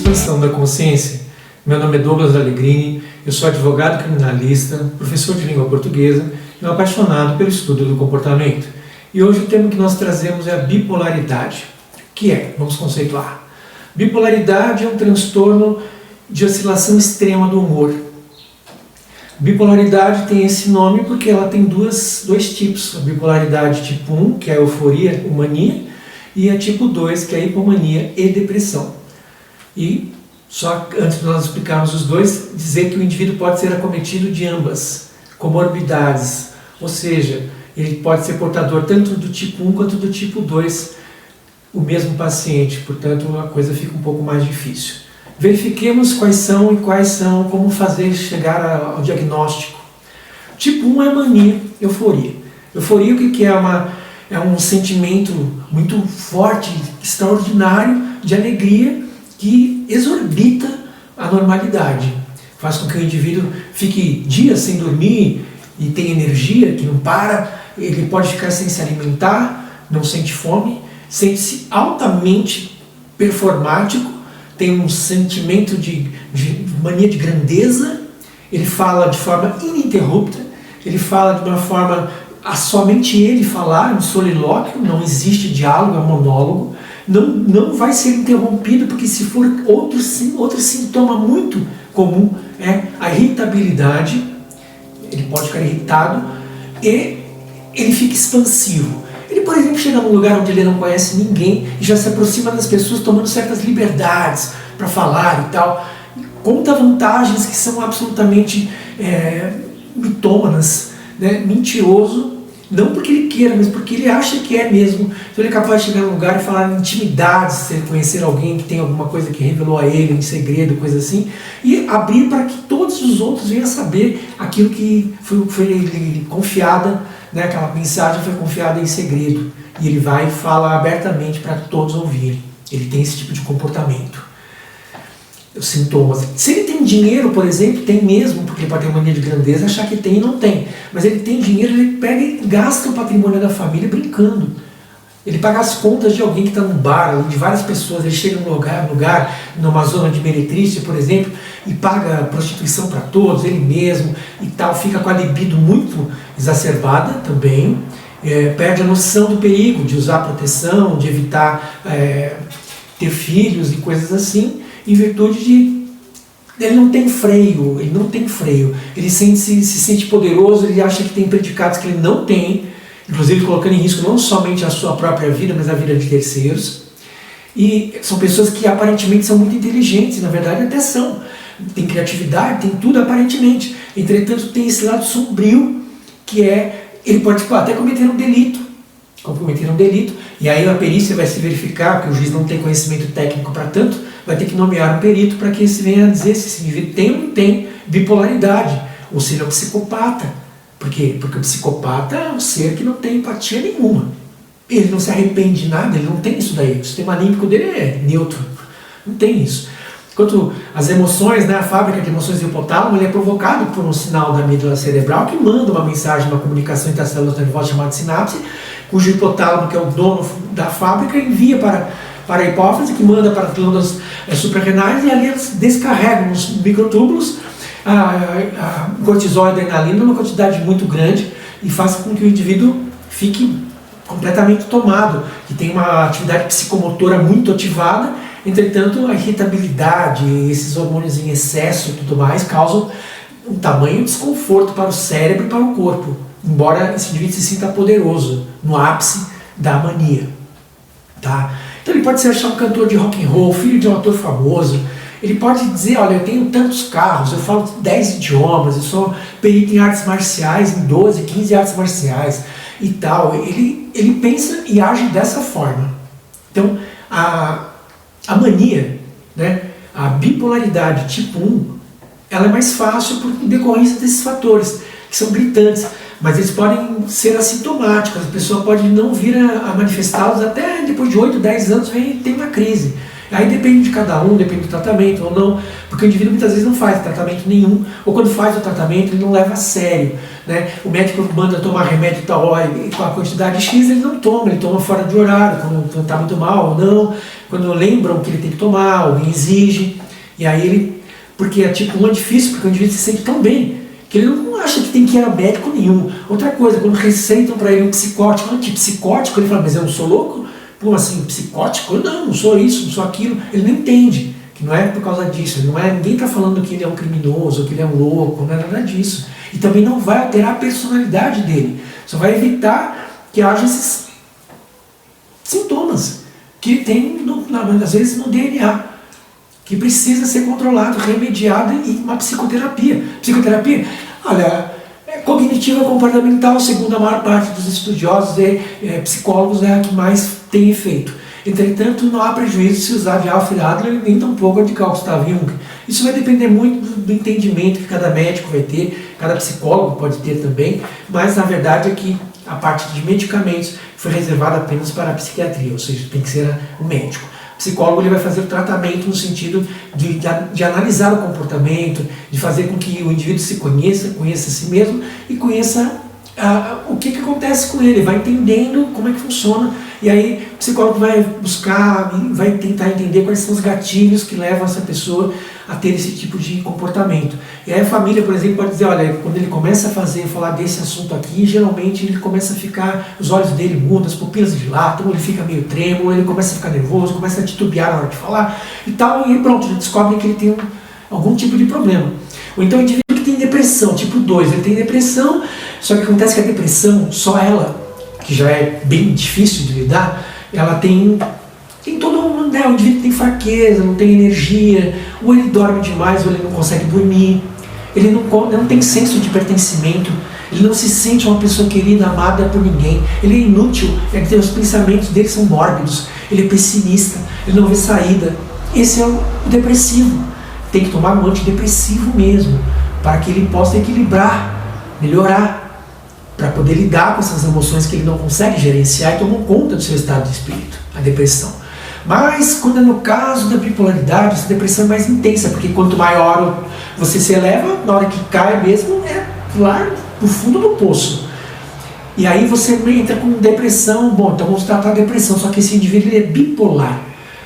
Expansão da consciência. Meu nome é Douglas Allegrini, eu sou advogado criminalista, professor de língua portuguesa e um apaixonado pelo estudo do comportamento. E hoje o tema que nós trazemos é a bipolaridade. O que é? Vamos conceituar. Bipolaridade é um transtorno de oscilação extrema do humor. Bipolaridade tem esse nome porque ela tem dois tipos. A bipolaridade tipo 1, que é a euforia ou mania, e a tipo 2, que é a hipomania e depressão. E só antes de nós explicarmos os dois, dizer que o indivíduo pode ser acometido de ambas comorbidades, ou seja, ele pode ser portador tanto do tipo 1 quanto do tipo 2, o mesmo paciente, portanto a coisa fica um pouco mais difícil. Verifiquemos quais são, como fazer chegar ao diagnóstico. Tipo 1 é mania, euforia. Euforia, o que é? É um sentimento muito forte, extraordinário, de alegria, que exorbita a normalidade. Faz com que o indivíduo fique dias sem dormir e tenha energia que não para, ele pode ficar sem se alimentar, não sente fome, sente-se altamente performático, tem um sentimento de mania de grandeza, ele fala de forma ininterrupta, ele fala de uma forma a somente ele falar, um solilóquio, não existe diálogo, é um monólogo, não vai ser interrompido, porque se for outro sintoma muito comum é a irritabilidade, ele pode ficar irritado e ele fica expansivo. Ele, por exemplo, chega num lugar onde ele não conhece ninguém e já se aproxima das pessoas tomando certas liberdades para falar e tal. Conta vantagens que são absolutamente mitômanas, né? Mentiroso, não porque ele queira, mas porque ele acha que é mesmo. Então ele é capaz de chegar num lugar e falar intimidades, se ele conhecer alguém que tem alguma coisa que revelou a ele, em segredo, coisa assim, e abrir para que todos os outros venham saber aquilo que foi confiada, né, aquela mensagem foi confiada em segredo. E ele vai e fala abertamente para todos ouvirem. Ele tem esse tipo de comportamento. Os sintomas. Se ele tem dinheiro, por exemplo, tem mesmo, porque ele pode ter mania de grandeza, achar que tem e não tem. Mas ele tem dinheiro, ele pega e gasta o patrimônio da família brincando. Ele paga as contas de alguém que está num bar, de várias pessoas. Ele chega num lugar, numa zona de meretriz, por exemplo, e paga prostituição para todos, ele mesmo e tal. Fica com a libido muito exacerbada também. Perde a noção do perigo, de usar proteção, de evitar ter filhos e coisas assim, em virtude de ele não tem freio, ele se sente poderoso, ele acha que tem predicados que ele não tem, inclusive colocando em risco não somente a sua própria vida, mas a vida de terceiros. E são pessoas que aparentemente são muito inteligentes, na verdade até são, tem criatividade, tem tudo aparentemente, entretanto tem esse lado sombrio, que ele pode até cometer um delito, e aí a perícia vai se verificar, porque o juiz não tem conhecimento técnico para tanto, vai ter que nomear um perito para que esse venha a dizer se esse indivíduo tem ou não tem bipolaridade, ou seja, é um psicopata. Por quê? Porque o psicopata é um ser que não tem empatia nenhuma. Ele não se arrepende de nada, ele não tem isso daí. O sistema límbico dele é neutro, não tem isso. Enquanto as emoções, né, a fábrica de emoções do hipotálamo, ele é provocado por um sinal da medula cerebral que manda uma mensagem, uma comunicação entre as células nervosas chamada sinapse, cujo hipotálamo, que é o dono da fábrica, envia para a hipófise, que manda para as glândulas suprarrenais, e ali elas descarregam os microtúbulos, a cortisol e a adrenalina numa quantidade muito grande e faz com que o indivíduo fique completamente tomado, que tem uma atividade psicomotora muito ativada. Entretanto, a irritabilidade, esses hormônios em excesso e tudo mais causam um tamanho desconforto para o cérebro e para o corpo, embora esse indivíduo se sinta poderoso no ápice da mania. Tá? Então ele pode se achar um cantor de rock and roll, filho de um ator famoso, ele pode dizer, olha, eu tenho tantos carros, eu falo 10 idiomas, eu sou perito em artes marciais, em 12, 15 artes marciais e tal. Ele pensa e age dessa forma. Então, a mania, né, a bipolaridade tipo 1, ela é mais fácil por decorrência desses fatores, que são gritantes, mas eles podem ser assintomáticos, a pessoa pode não vir a manifestá-los até depois de 8, 10 anos tem uma crise. Aí depende de cada um, depende do tratamento ou não, porque o indivíduo muitas vezes não faz tratamento nenhum, ou quando faz o tratamento ele não leva a sério, né? O médico manda tomar remédio tal hora e com a quantidade X ele não toma, ele toma fora de horário, quando está muito mal ou não, quando lembram que ele tem que tomar, alguém exige. E aí ele, porque é tipo um difícil, porque o indivíduo se sente tão bem, que ele não acha que tem que ir a médico nenhum. Outra coisa, quando receitam para ele um psicótico, antipsicótico, ele fala, mas eu não sou louco? Pô, assim, psicótico? Não sou isso, não sou aquilo. Ele não entende que não é por causa disso. Ninguém está falando que ele é um criminoso, que ele é um louco, não é nada disso. E também não vai alterar a personalidade dele. Só vai evitar que haja esses sintomas que ele tem, às vezes, no DNA, que precisa ser controlado, remediado em uma psicoterapia. Psicoterapia, olha, cognitiva comportamental, segundo a maior parte dos estudiosos e psicólogos, é a que mais tem efeito. Entretanto, não há prejuízo se usar de Alfred Adler nem tampouco de Carl Gustav Jung. Isso vai depender muito do entendimento que cada médico vai ter, cada psicólogo pode ter também, mas na verdade é que a parte de medicamentos foi reservada apenas para a psiquiatria, ou seja, tem que ser o médico. O psicólogo ele vai fazer o tratamento no sentido de analisar o comportamento, de fazer com que o indivíduo se conheça a si mesmo e conheça o que acontece com ele, vai entendendo como é que funciona, e aí o psicólogo vai buscar, vai tentar entender quais são os gatilhos que levam essa pessoa a ter esse tipo de comportamento. E aí a família, por exemplo, pode dizer, olha, quando ele começa a falar desse assunto aqui, geralmente ele começa a ficar, os olhos dele mudam, as pupilas dilatam, ele fica meio trêmulo, ele começa a ficar nervoso, começa a titubear na hora de falar e tal, e pronto, já descobre que ele tem algum tipo de problema. Ou então o indivíduo que tem depressão, tipo 2, ele tem depressão, só que acontece que a depressão, só ela, que já é bem difícil de lidar, ela tem todo mundo, né? O indivíduo tem fraqueza, não tem energia, ou ele dorme demais, ou ele não consegue dormir, ele não tem senso de pertencimento, ele não se sente uma pessoa querida, amada por ninguém, ele é inútil, os pensamentos dele são mórbidos, ele é pessimista, ele não vê saída. Esse é o depressivo. Tem que tomar um antidepressivo mesmo, para que ele possa equilibrar, melhorar, para poder lidar com essas emoções que ele não consegue gerenciar e tomar conta do seu estado de espírito, a depressão. Mas quando é no caso da bipolaridade, essa depressão é mais intensa, porque quanto maior você se eleva, na hora que cai mesmo, é lá no fundo do poço. E aí você entra com depressão, bom, então vamos tratar a depressão, só que esse indivíduo ele é bipolar.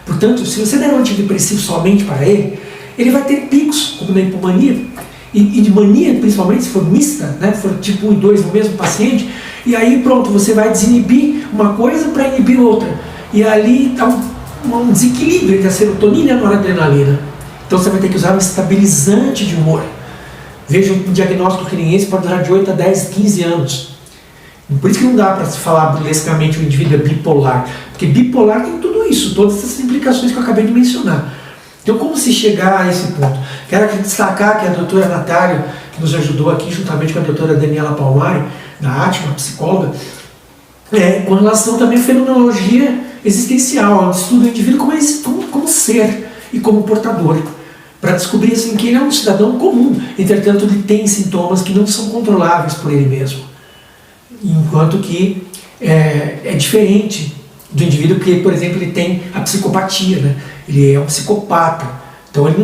Portanto, se você der um antidepressivo somente para ele vai ter picos, como na hipomania, e de mania, principalmente, se for mista, né, se for tipo 1 e 2 no mesmo paciente, e aí pronto, você vai desinibir uma coisa para inibir outra. E ali está um desequilíbrio entre a serotonina e a noradrenalina. Então você vai ter que usar um estabilizante de humor. Veja, um diagnóstico cliniense pode durar de 8 a 10, 15 anos. Por isso que não dá para se falar burlescamente o indivíduo é bipolar, porque bipolar tem tudo isso, todas essas implicações que eu acabei de mencionar. Então, como se chegar a esse ponto? Quero aqui destacar que a doutora Natália, que nos ajudou aqui, juntamente com a doutora Daniela Palmari, da ATMA, psicóloga, com relação também à fenomenologia existencial, ela estuda o indivíduo como ser e como portador, para descobrir assim, que ele é um cidadão comum, entretanto ele tem sintomas que não são controláveis por ele mesmo. Enquanto que é diferente do indivíduo que, por exemplo, ele tem a psicopatia, né? Ele é um psicopata, então ele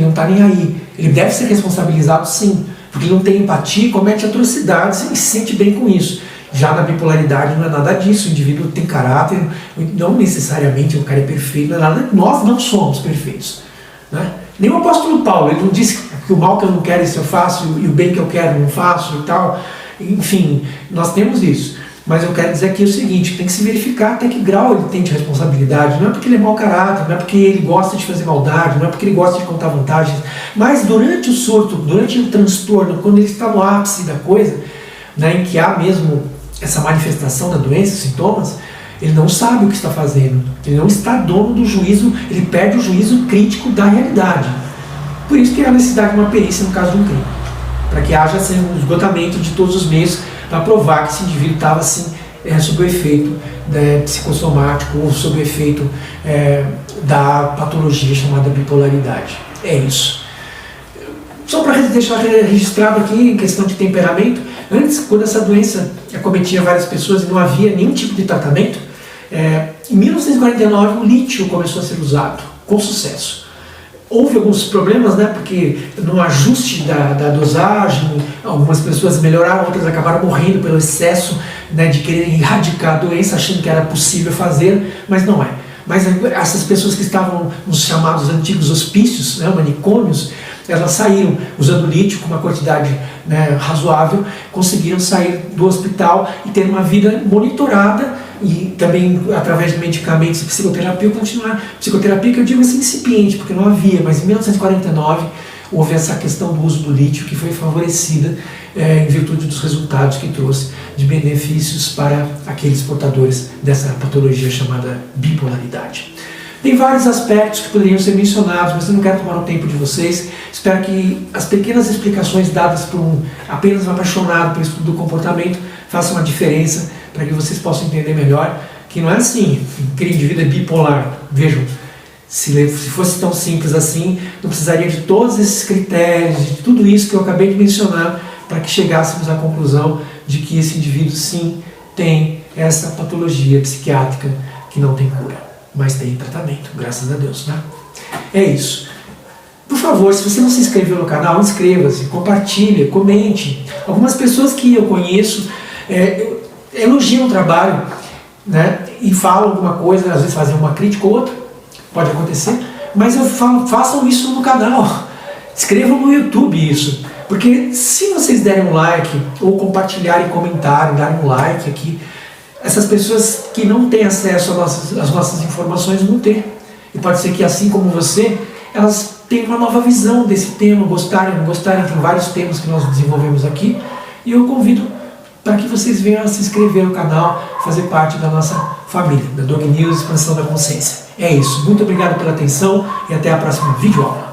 não está nem aí. Ele deve ser responsabilizado sim, porque ele não tem empatia, comete atrocidades e se sente bem com isso. Já na bipolaridade não é nada disso, o indivíduo tem caráter, não necessariamente o cara é perfeito, não é nada, nós não somos perfeitos. Né? Nem o apóstolo Paulo, ele não disse que o mal que eu não quero isso eu faço e o bem que eu quero eu não faço e tal. Enfim, nós temos isso. Mas eu quero dizer aqui o seguinte, tem que se verificar até que grau ele tem de responsabilidade. Não é porque ele é mau caráter, não é porque ele gosta de fazer maldade, não é porque ele gosta de contar vantagens, mas durante o surto, durante o transtorno, quando ele está no ápice da coisa, né, em que há mesmo essa manifestação da doença, sintomas, ele não sabe o que está fazendo, ele não está dono do juízo, ele perde o juízo crítico da realidade. Por isso que há necessidade de uma perícia no caso de um crime, para que haja assim, um esgotamento de todos os meios para provar que esse indivíduo estava assim, sob o efeito psicossomático ou sob o efeito da patologia chamada bipolaridade. É isso. Só para deixar registrado aqui em questão de temperamento, antes, quando essa doença acometia várias pessoas e não havia nenhum tipo de tratamento, em 1949 o lítio começou a ser usado com sucesso. Houve alguns problemas, né, porque no ajuste da dosagem, algumas pessoas melhoraram, outras acabaram morrendo pelo excesso, né, de querer erradicar a doença, achando que era possível fazer, mas não é. mas essas pessoas que estavam nos chamados antigos hospícios, né, manicômios, elas saíram usando lítio com uma quantidade, né, razoável, conseguiram sair do hospital e ter uma vida monitorada e também através de medicamentos e psicoterapia continuar. Psicoterapia que eu digo assim incipiente, porque não havia, mas em 1949 houve essa questão do uso do lítio que foi favorecida em virtude dos resultados que trouxe de benefícios para aqueles portadores dessa patologia chamada bipolaridade. Tem vários aspectos que poderiam ser mencionados, mas eu não quero tomar o tempo de vocês. Espero que as pequenas explicações dadas por apenas um apaixonado pelo estudo do comportamento façam uma diferença para que vocês possam entender melhor que não é assim, que o indivíduo é bipolar. Vejam, se fosse tão simples assim, não precisaria de todos esses critérios, de tudo isso que eu acabei de mencionar, para que chegássemos à conclusão de que esse indivíduo sim tem essa patologia psiquiátrica que não tem cura, mas tem tratamento, graças a Deus, né? É isso. Por favor, se você não se inscreveu no canal, inscreva-se, compartilhe, comente. Algumas pessoas que eu conheço elogiam o trabalho, né, e falam alguma coisa, às vezes fazem uma crítica ou outra, pode acontecer, mas eu falo, façam isso no canal, escrevam no YouTube isso, porque se vocês derem um like, ou compartilharem, comentarem, darem um like aqui, essas pessoas que não têm acesso às nossas informações vão ter. E pode ser que, assim como você, elas tenham uma nova visão desse tema, gostarem, não gostarem, tem vários temas que nós desenvolvemos aqui, e eu convido para que vocês venham a se inscrever no canal, fazer parte da nossa família, da Dog News Expansão da Consciência. É isso. Muito obrigado pela atenção e até a próxima videoaula.